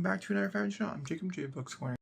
back to another family channel. I'm Jacob J Books Corner.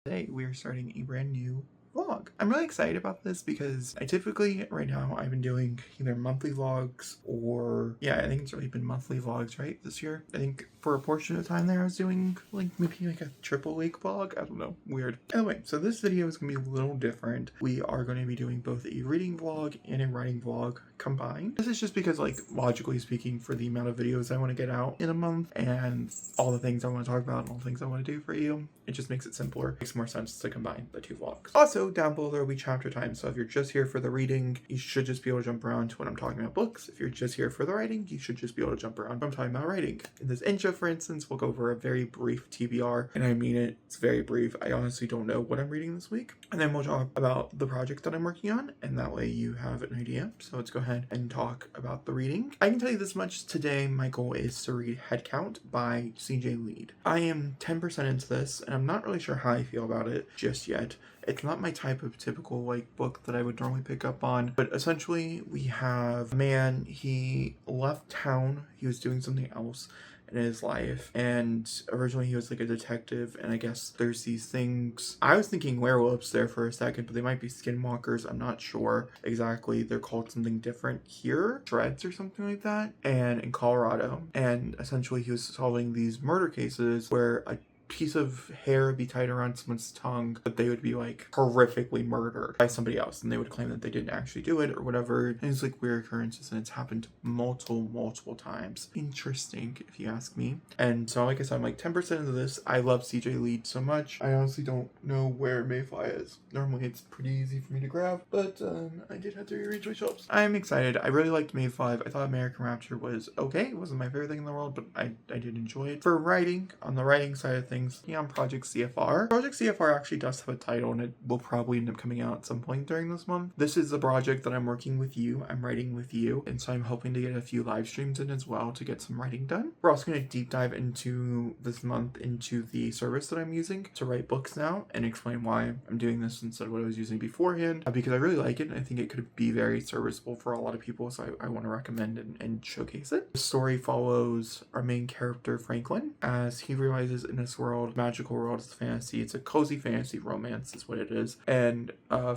Today we are starting a brand new vlog. I'm really excited about this because I typically, right now, I've been doing either monthly vlogs or, yeah, I think it's really been monthly vlogs, right, this year. I think for a portion of the time there I was doing maybe a triple week vlog. I don't know, weird. Anyway, so this video is gonna be a little different. We are going to be doing both a reading vlog and a writing vlog combined. This is just because, logically speaking, for the amount of videos I want to get out in a month and all the things I want to talk about and all the things I want to do for you, it just makes it simpler. It makes more sense to combine the two vlogs. Also, down below there will be chapter time, so if you're just here for the reading, you should just be able to jump around to when I'm talking about books. If you're just here for the writing, you should just be able to jump around when I'm talking about writing. In this intro, for instance, we'll go over a very brief TBR, and I mean it, it's very brief. I honestly don't know what I'm reading this week. And then we'll talk about the project that I'm working on, and that way you have an idea. So let's go ahead and talk about the reading. I can tell you this much: today my goal is to read Head Count by C.J. Lead. I am 10% into this, and I'm not really sure how I feel about it just yet. It's not my type of typical book that I would normally pick up on, but essentially we have a man, he left town, he was doing something else in his life, and originally he was a detective, and I guess there's these things. I was thinking werewolves there for a second, but they might be skinwalkers. I'm not sure exactly. They're called something different here, shreds or something like that, and in Colorado. And essentially he was solving these murder cases where a piece of hair would be tied around someone's tongue, but they would be horrifically murdered by somebody else, and they would claim that they didn't actually do it or whatever. And it's weird occurrences, and it's happened multiple times. Interesting, if you ask me. And so, like I said, I'm 10% into this. I love CJ Lead so much. I honestly don't know where Mayfly is. Normally it's pretty easy for me to grab, but I did have to rearrange my shelves. I'm excited. I really liked Mayfly. I thought American Rapture was okay. It wasn't my favorite thing in the world, but I did enjoy it. For writing, on the writing side of things, on Project CFR. Project CFR actually does have a title, and it will probably end up coming out at some point during this month. This is the project that I'm working with you. I'm writing with you, and so I'm hoping to get a few live streams in as well to get some writing done. We're also going to deep dive into this month into the service that I'm using to write books now, and explain why I'm doing this instead of what I was using beforehand, because I really like it, and I think it could be very serviceable for a lot of people, so I want to recommend and showcase it. The story follows our main character, Franklin, as he realizes in this world, magical world, is fantasy. It's a cozy fantasy romance is what it is. And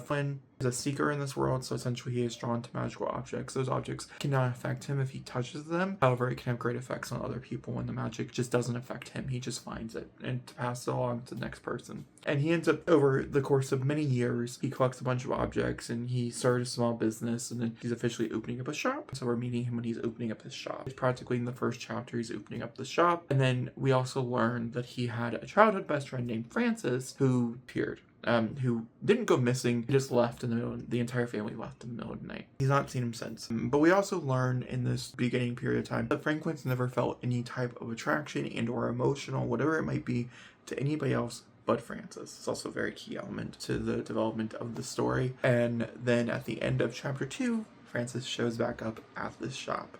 Flynn is a seeker in this world, so essentially he is drawn to magical objects. Those objects cannot affect him if he touches them. However, it can have great effects on other people when the magic just doesn't affect him. He just finds it and to pass it along to the next person. And he ends up, over the course of many years, he collects a bunch of objects, and he started a small business, and then he's officially opening up a shop. So we're meeting him when he's opening up his shop. It's practically in the first chapter he's opening up the shop. And then we also learn that he had a childhood best friend named Francis who appeared. Who didn't go missing. He just left in the middle. The entire family left in the middle of the night. He's not seen him since. But we also learn in this beginning period of time that Franklin's never felt any type of attraction and or emotional, whatever it might be, to anybody else but Francis. It's also a very key element to the development of the story. And then at the end of chapter 2, Francis shows back up at this shop.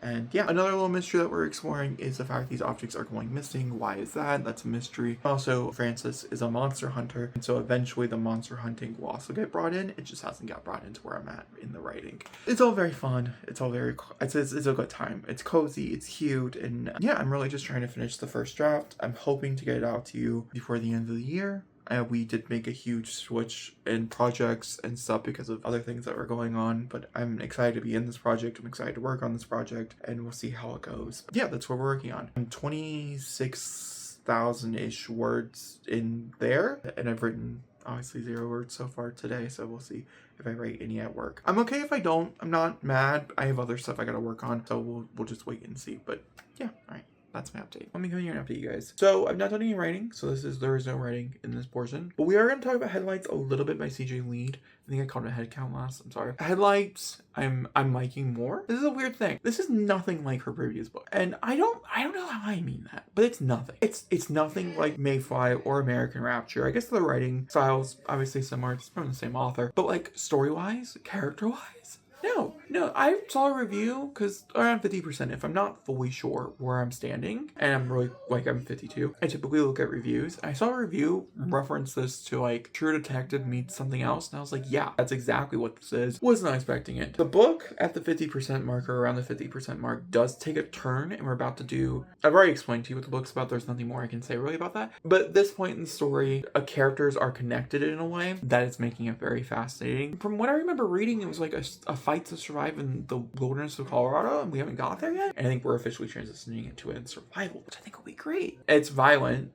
And yeah, another little mystery that we're exploring is the fact these objects are going missing. Why is that? That's a mystery. Also, Francis is a monster hunter, and so eventually the monster hunting will also get brought in. It just hasn't got brought into where I'm at in the writing. It's all very fun. It's all very, it's a good time. It's cozy, it's cute, and yeah, I'm really just trying to finish the first draft. I'm hoping to get it out to you before the end of the year. We did make a huge switch in projects and stuff because of other things that were going on, but I'm excited to be in this project. I'm excited to work on this project, and we'll see how it goes. But yeah, that's what we're working on. I'm 26,000-ish words in there, and I've written obviously 0 words so far today, so we'll see if I write any at work. I'm okay if I don't. I'm not mad. I have other stuff I gotta work on, so we'll just wait and see. But yeah, all right. That's my update. Let me go here and update you guys. So I've not done any writing, so there is no writing in this portion. But we are going to talk about Headlights a little bit by CJ Lead. I think I called it Head Count last. I'm sorry. Headlights, I'm liking more. This is a weird thing. This is nothing like her previous book, and I don't know how I mean that, but it's nothing. It's nothing like Mayfly or American Rapture. I guess the writing styles obviously similar. It's from the same author, but story wise, character wise, no, No, I saw a review because around 50%, if I'm not fully sure where I'm standing, and I'm really, like, I'm 52, I typically look at reviews. I saw a review reference this to, like, True Detective meets something else, and I was like, yeah, that's exactly what this is. Was not expecting it. The book at the 50% marker, around the 50% mark, does take a turn, and we're about to do, I've already explained to you what the book's about, there's nothing more I can say really about that. But at this point in the story, characters are connected in a way that is making it very fascinating. From what I remember reading, it was like a fight to survive in the wilderness of Colorado, and we haven't got there yet. And I think we're officially transitioning into it in survival, which I think will be great. It's violent.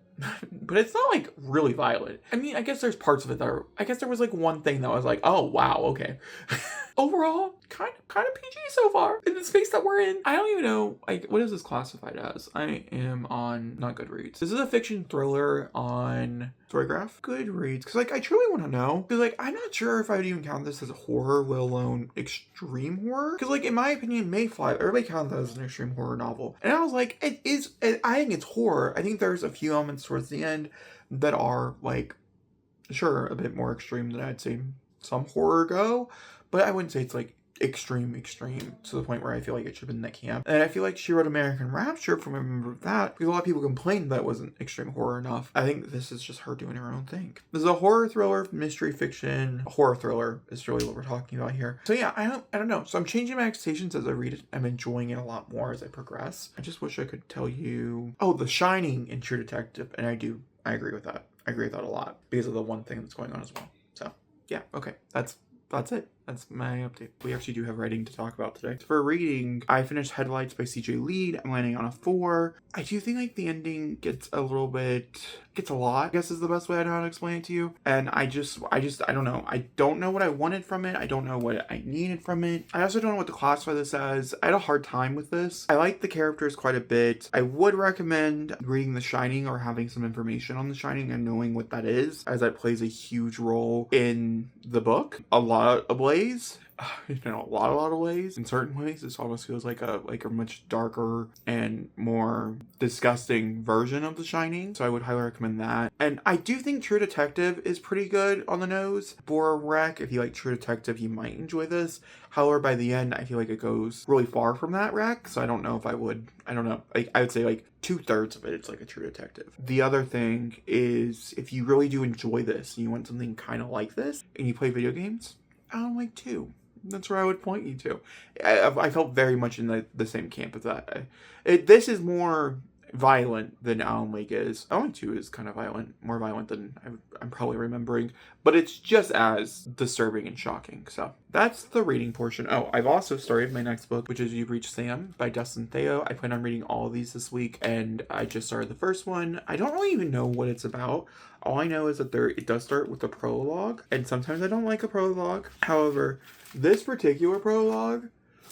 But it's not like really violent. I mean, I guess there's parts of it that are, I guess there was like one thing that was like, oh wow, okay. Overall, kind of PG so far in the space that we're in. I don't even know, like, what is this classified as? I am on, not Goodreads. This is a fiction thriller on Storygraph. Goodreads, because like I truly want to know, because like I'm not sure if I would even count this as a horror, let alone extreme horror. Because like in my opinion, Mayfly, everybody counts that as an extreme horror novel, and I was like, it is. I think it's horror. I think there's a few elements towards the end that are like, sure, a bit more extreme than I'd say some horror go, but I wouldn't say it's like extreme to the point where I feel like it should have been in that camp. And I feel like she wrote American Rapture from a member of that because a lot of people complained that wasn't extreme horror enough. I think this is just her doing her own thing. This is a horror thriller, mystery fiction. Horror thriller is really what we're talking about here. So yeah, I don't know. So I'm changing my expectations as I read it. I'm enjoying it a lot more as I progress. I just wish I could tell you, oh, The Shining and True Detective, and I agree with that. I agree with that a lot because of the one thing that's going on as well. So yeah, okay, that's it. That's my update. We actually do have writing to talk about today. For reading, I finished Headlights by CJ Lead. I'm landing on a 4. I do think like the ending gets a lot, I guess is the best way I know how to explain it to you. And I don't know. I don't know what I wanted from it. I don't know what I needed from it. I also don't know what to classify this as. I had a hard time with this. I like the characters quite a bit. I would recommend reading The Shining or having some information on The Shining and knowing what that is, as that plays a huge role in the book. A lot of ways. In a lot of ways. In certain ways, this almost feels like a much darker and more disgusting version of The Shining. So I would highly recommend that. And I do think True Detective is pretty good on the nose for a rec. If you like True Detective, you might enjoy this. However, by the end, I feel like it goes really far from that rec. So I don't know if I would. I don't know. I would say like 2/3 of it, it's like a True Detective. The other thing is, if you really do enjoy this and you want something kind of like this and you play video games, Alan Wake 2. That's where I would point you to. I felt very much in the same camp as that. This is more violent than Alan Wake is. Alan Wake 2 is kind of violent, more violent than I'm probably remembering, but it's just as disturbing and shocking. So that's the reading portion. Oh, I've also started my next book, which is You've Reached Sam by Dustin Theo. I plan on reading all of these this week, and I just started the first one. I don't really even know what it's about. All I know is that it does start with a prologue, and sometimes I don't like a prologue. However, this particular prologue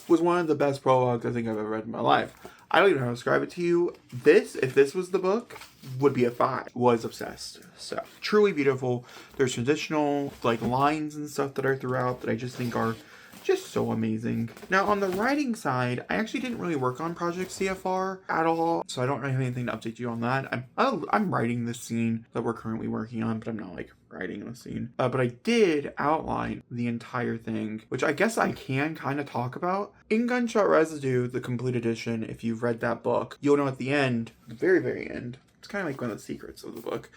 was one of the best prologues I think I've ever read in my life. I don't even know how to describe it to you. If this was the book, would be a 5. Was obsessed. So, truly beautiful. There's traditional, like, lines and stuff that are throughout that I just think are just so amazing. Now, on the writing side, I actually didn't really work on Project CFR at all, so I don't really have anything to update you on that. I'm writing this scene that we're currently working on, but I'm not, like, writing the scene. But I did outline the entire thing, which I guess I can kind of talk about. In Gunshot Residue, the complete edition, if you've read that book, you'll know at the end, the very, very end, it's kind of like one of the secrets of the book.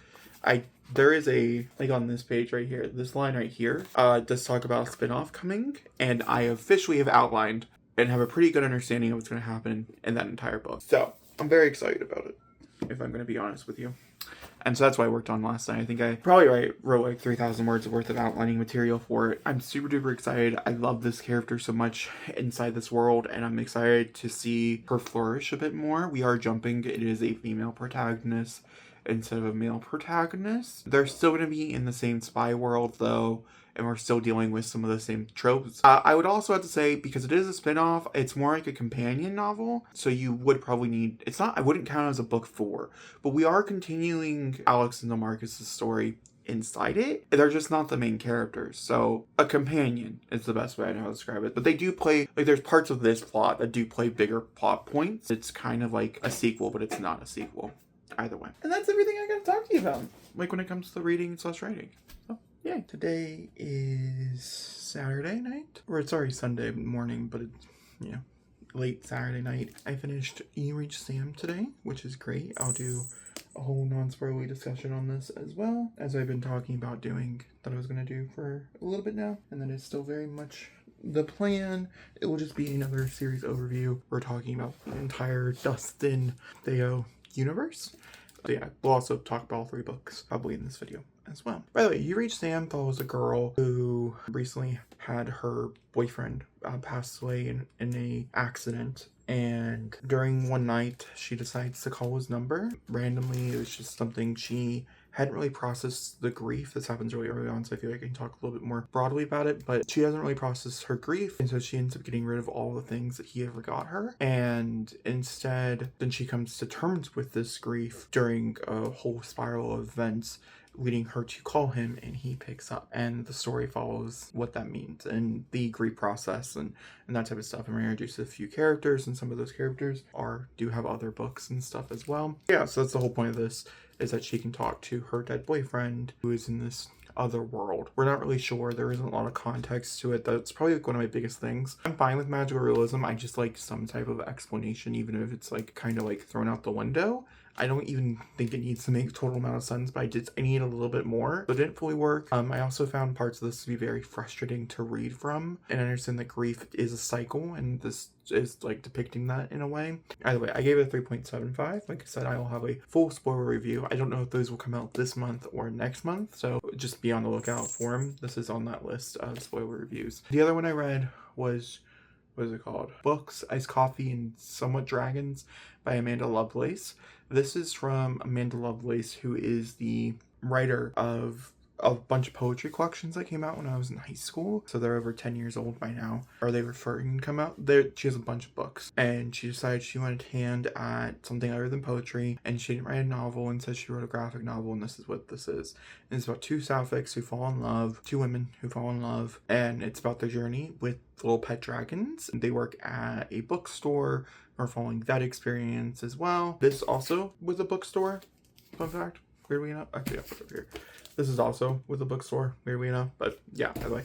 There is a, like on this page right here, this line right here, does talk about a spinoff coming, and I officially have outlined and have a pretty good understanding of what's going to happen in that entire book. So, I'm very excited about it, if I'm going to be honest with you. And so that's what I worked on last night. I think I probably wrote like 3,000 words worth of outlining material for it. I'm super duper excited. I love this character so much inside this world, and I'm excited to see her flourish a bit more. We are jumping. It is a female protagonist instead of a male protagonist. They're still going to be in the same spy world though, and we're still dealing with some of the same tropes. I would also have to say, because it is a spin-off, it's more like a companion novel, so you would probably need, I wouldn't count it as a book 4, but we are continuing Alex and Marcus's story inside it. They're just not the main characters, so a companion is the best way I know how to describe it. But they do play, like, there's parts of this plot that do play bigger plot points. It's kind of like a sequel, but it's not a sequel either way. And that's everything I gotta talk to you about, like when it comes to reading / writing. So Yeah, today is Saturday night, or sorry, Sunday morning, but it's, you know, late Saturday night. I finished You Reach Sam today, which is great. I'll do a whole non-spoilery discussion on this as well, as I've been talking about doing that I was going to do for a little bit now, and that is still very much the plan. It will just be another series overview. We're talking about the entire Dustin Theo universe. But yeah, we'll also talk about all 3 books probably in this video as well. By the way, You Reach Sam follows a girl who recently had her boyfriend pass away in a accident, and during one night she decides to call his number randomly. It was just something she hadn't really processed the grief. This happens really early on, so I feel like I can talk a little bit more broadly about it, but she hasn't really processed her grief, and so she ends up getting rid of all the things that he ever got her, and instead then she comes to terms with this grief during a whole spiral of events leading her to call him, and he picks up, and the story follows what that means and the grief process and that type of stuff. I'm going to introduce a few characters, and some of those characters do have other books and stuff as well. Yeah, so that's the whole point of this, is that she can talk to her dead boyfriend who is in this other world. We're not really sure. There isn't a lot of context to it. That's probably like one of my biggest things. I'm fine with magical realism. I just like some type of explanation, even if it's like kind of like thrown out the window. I don't even think it needs to make a total amount of sense, but I need a little bit more. So it didn't fully work. I also found parts of this to be very frustrating to read from, and I understand that grief is a cycle, and this is like depicting that in a way. Either way, I gave it a 3.75. Like I said, I will have a full spoiler review. I don't know if those will come out this month or next month, so just be on the lookout for them. This is on that list of spoiler reviews. The other one I read was, what is it called? Books, Iced Coffee, and Somewhat Dragons by Amanda Lovelace. This is from Amanda Lovelace, who is the writer of a bunch of poetry collections that came out when I was in high school. So they're over 10 years old by now. Are they referring to come out? She has a bunch of books, and she decided she wanted to hand at something other than poetry, and she didn't write a novel, and said she wrote a graphic novel, and this is what this is. And it's about 2 sapphics who fall in love, 2 women who fall in love, and it's about their journey with little pet dragons. They work at a bookstore. We're following that experience as well. This also was a bookstore, fun fact, weirdly enough. Actually, I'll put it up here. This is also with a bookstore, weirdly enough. But yeah, anyway,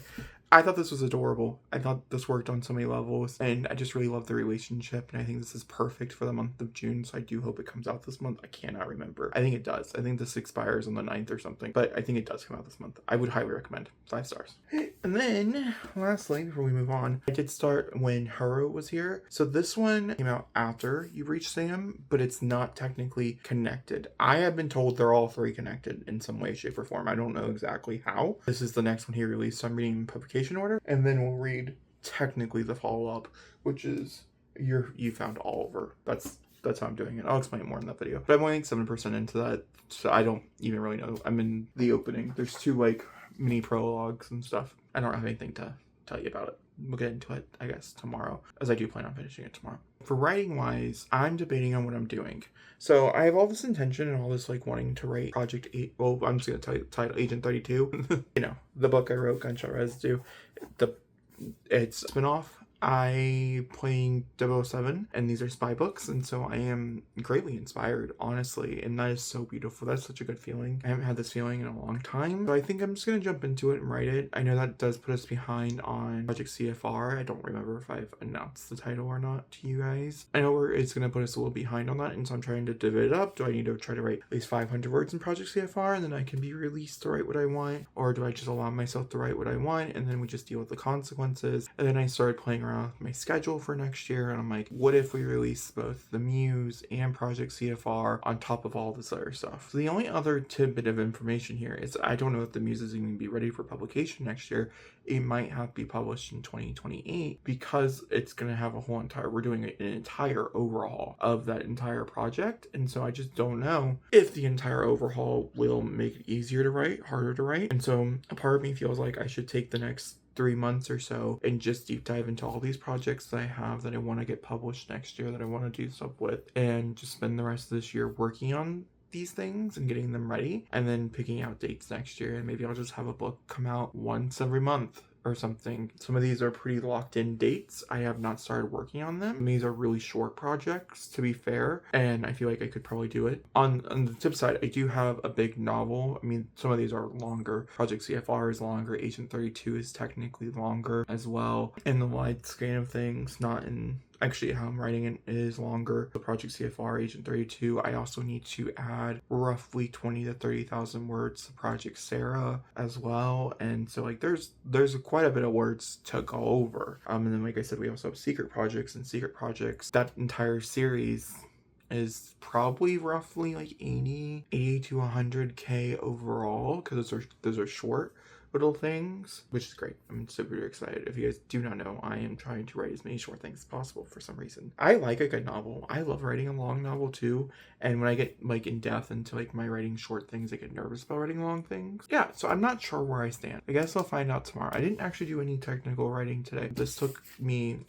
I thought this was adorable. I thought this worked on so many levels, and I just really love the relationship, and I think this is perfect for the month of June, so I do hope it comes out this month. I cannot remember. I think it does. I think this expires on the 9th or something, but I think it does come out this month. I would highly recommend. 5 stars. And then, lastly, before we move on, I did start when Hero was here. So this one came out after You Reach Sam, but it's not technically connected. I have been told they're all 3 connected in some way, shape, or form. I don't know exactly how. This is the next one he released, so I'm reading publication order, and then we'll read technically the follow-up, which is You Found Oliver. That's how I'm doing it. I'll explain it more in that video. But I'm only 7% into that, so I don't even really know. I'm in the opening. There's 2 like mini prologues and stuff. I don't have anything to tell you about it. We'll get into it, I guess, tomorrow, as I do plan on finishing it tomorrow. For writing wise, I'm debating on what I'm doing. So I have all this intention and all this like wanting to write Project 8. Well, I'm just going to title Agent 32. You know, the book I wrote, Gunshot Residue. It's a spinoff. I playing 007, and these are spy books, and so I am greatly inspired, honestly, and that is so beautiful. That's such a good feeling. I haven't had this feeling in a long time, so I think I'm just gonna jump into it and write it. I know that does put us behind on Project CFR. I don't remember if I've announced the title or not to you guys. I know it's gonna put us a little behind on that, and so I'm trying to divvy it up. Do I need to try to write at least 500 words in Project CFR, and then I can be released to write what I want, or do I just allow myself to write what I want, and then we just deal with the consequences? And then I started playing around with my schedule for next year, and I'm like, what if we release both the Muse and Project CFR on top of all this other stuff? So the only other tidbit of information here is I don't know if the Muse is even going to be ready for publication next year. It might have to be published in 2028 because it's going to have we're doing an entire overhaul of that entire project, and so I just don't know if the entire overhaul will make it easier to write, harder to write. And so a part of me feels like I should take the next 3 months or so and just deep dive into all these projects that I have that I want to get published next year, that I want to do stuff with, and just spend the rest of this year working on these things and getting them ready, and then picking out dates next year. And maybe I'll just have a book come out once every month or something. Some of these are pretty locked in dates. I have not started working on them. These are really short projects, to be fair, and I feel like I could probably do it. On the tip side, I do have a big novel. I mean, some of these are longer. Project CFR is longer. Agent 32 is technically longer as well. In the wide scan of things, not in actually how I'm writing it is longer. The Project CFR, Agent 32, I also need to add roughly 20 to 30,000 words to Project Sarah as well. And so like there's quite a bit of words to go over. And then like I said, we also have secret projects and secret projects. That entire series is probably roughly like 80 to 100k overall, because those are short little things, which is great. I'm super excited. If you guys do not know, I am trying to write as many short things as possible for some reason. I like a good novel. I love writing a long novel too, and when I get like in depth into like my writing short things, I get nervous about writing long things. Yeah, so I'm not sure where I stand. I guess I'll find out tomorrow. I didn't actually do any technical writing today. This took me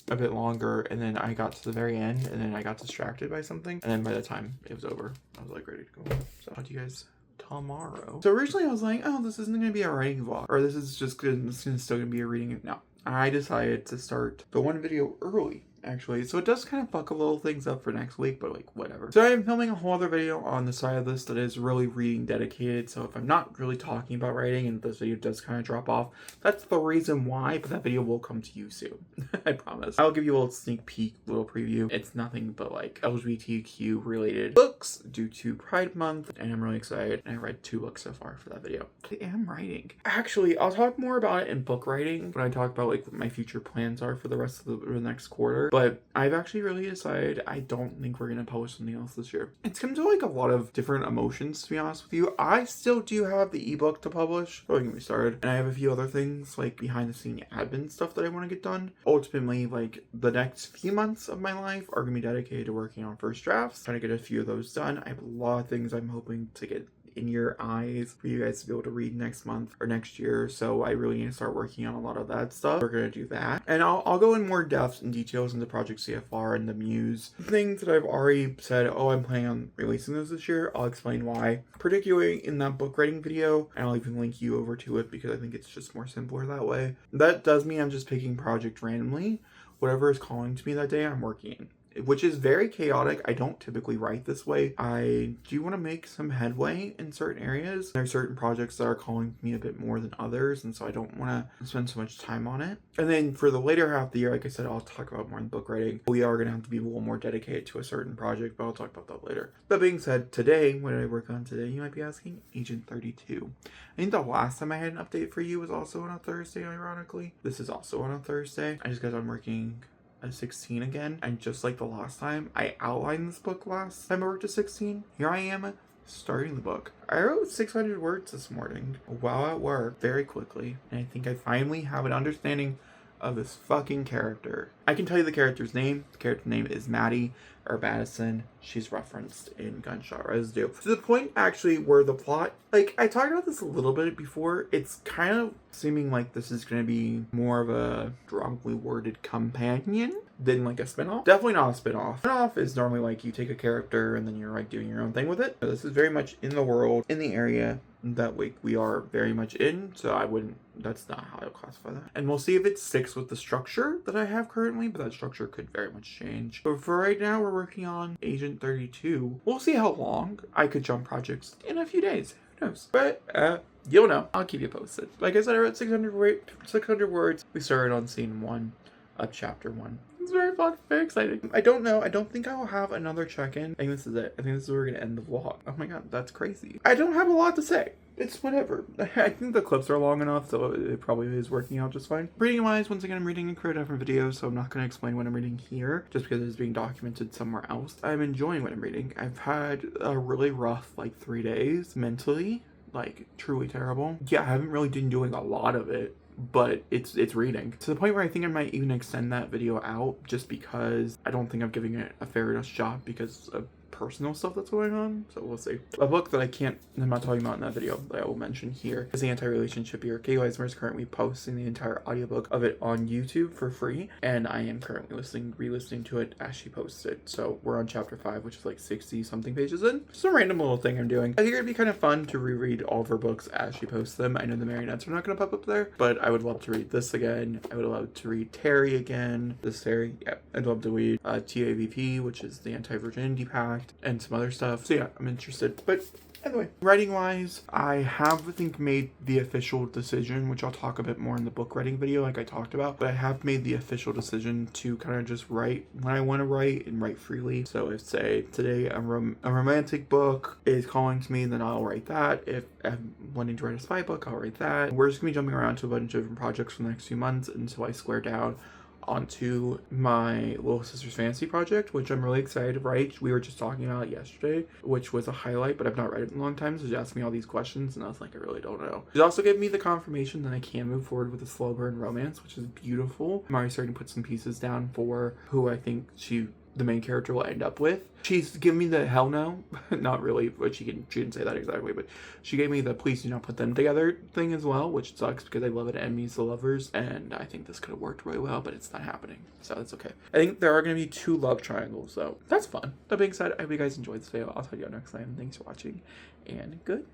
a bit longer, and then I got to the very end, and then I got distracted by something, and then by the time it was over, I was like ready to go. So how do you guys tomorrow? So originally I was like, oh, this isn't gonna be a writing vlog, or this is just good, this is still gonna be a reading. No, I decided to start the one video early, actually, so it does kind of fuck a little things up for next week, but like whatever. So I am filming a whole other video on the side of this that is really reading dedicated, so if I'm not really talking about writing and this video does kind of drop off, that's the reason why, but that video will come to you soon. I promise. I'll give you a little sneak peek, little preview. It's nothing but like LGBTQ related books due to Pride Month, and I'm really excited, and I read 2 books so far for that video. I am writing. Actually, I'll talk more about it in book writing when I talk about like what my future plans are for the rest of the next quarter. But I've actually really decided I don't think we're going to publish something else this year. It's come to like a lot of different emotions, to be honest with you. I still do have the ebook to publish. Don't get me started. And I have a few other things like behind the scene admin stuff that I want to get done. Ultimately, like the next few months of my life are going to be dedicated to working on first drafts. Trying to get a few of those done. I have a lot of things I'm hoping to get in your eyes for you guys to be able to read next month or next year, so I really need to start working on a lot of that stuff. We're gonna do that, and I'll go in more depth and details into Project CFR and the Muse things that I've already said. Oh, I'm planning on releasing those this year. I'll explain why, particularly in that book writing video, and I'll even link you over to it because I think it's just more simpler that way. That does mean I'm just picking project randomly. Whatever is calling to me that day, I'm working in, which is very chaotic. I don't typically write this way. I do want to make some headway in certain areas. There are certain projects that are calling me a bit more than others, and so I don't want to spend so much time on it. And then for the later half of the year, like I said, I'll talk about more in book writing. We are going to have to be a little more dedicated to a certain project, but I'll talk about that later. That being said, today, what did I work on today? You might be asking. Agent 32. I think the last time I had an update for you was also on a Thursday, ironically. This is also on a Thursday. I just got done working a 16 again, and just like the last time I outlined this book last time I worked a 16, here I am starting the book. I wrote 600 words this morning while at work very quickly, and I think I finally have an understanding of this fucking character. I can tell you the character's name. The character's name is Maddie, or Madison. She's referenced in Gunshot Residue. To the point, actually, where the plot, like, I talked about this a little bit before, it's kind of seeming like this is going to be more of a strongly worded companion than like a spinoff. Definitely not a spinoff. Spinoff is normally like you take a character and then you're like doing your own thing with it. This is very much in the world, in the area that we are very much in, so I wouldn't, that's not how I would classify that. And we'll see if it sticks with the structure that I have currently, but that structure could very much change. But for right now, we're working on Agent 32. We'll see how long I could jump projects in a few days. Who knows? But you'll know. I'll keep you posted. Like I said, I wrote 600 words. We started on scene 1 of chapter 1. It's very fun, very exciting. I don't know. I don't think I will have another check-in. I think this is it. I think this is where we're gonna end the vlog. Oh my god, that's crazy. I don't have a lot to say. It's whatever. I think the clips are long enough, so it probably is working out just fine. Reading-wise, once again, I'm reading in creative different videos, so I'm not going to explain what I'm reading here, just because it's being documented somewhere else. I'm enjoying what I'm reading. I've had a really rough, 3 days mentally, truly terrible. Yeah, I haven't really been doing a lot of it, but it's reading to the point where I think I might even extend that video out, just because I don't think I'm giving it a fair enough shot because of personal stuff that's going on, so we'll see. A book that I'm not talking about in that video, that I will mention here, is The Anti-Relationship Year. Kay Weismer is currently posting the entire audiobook of it on YouTube for free, and I am currently re-listening to it as she posts it. So we're on chapter 5, which is like 60 something pages in. Just a random little thing I'm doing. I think it'd be kind of fun to reread all of her books as she posts them. I know the marionettes are not going to pop up there, but I would love to read this again. I would love to read Terry again. This Terry, yeah. I'd love to read TAVP, which is the Anti-Virginity Pact, and some other stuff. So yeah, I'm interested. But anyway, writing wise, I have, I think, made the official decision, which I'll talk a bit more in the book writing video like I talked about, but I have made the official decision to kind of just write when I want to write and write freely. So if, say, today a romantic book is calling to me, then I'll write that. If I'm wanting to write a spy book, I'll write that. We're just going to be jumping around to a bunch of different projects for the next few months until I square down onto my Little Sister's Fantasy project, which I'm really excited to write. We were just talking about it yesterday, which was a highlight, but I've not read it in a long time, so she asked me all these questions, and I was like, I really don't know. She also gave me the confirmation that I can move forward with a slow burn romance, which is beautiful. I'm already starting to put some pieces down for who I think the main character will end up with. She's given me the hell no, not really, but she didn't say that exactly, but she gave me the please do not put them together thing as well, which sucks because I love it enemies to lovers, and I think this could have worked really well, but it's not happening, so that's okay. I think there are going to be 2 love triangles, so that's fun. That being said, I hope you guys enjoyed this video. I'll talk to you next time. Thanks for watching, and good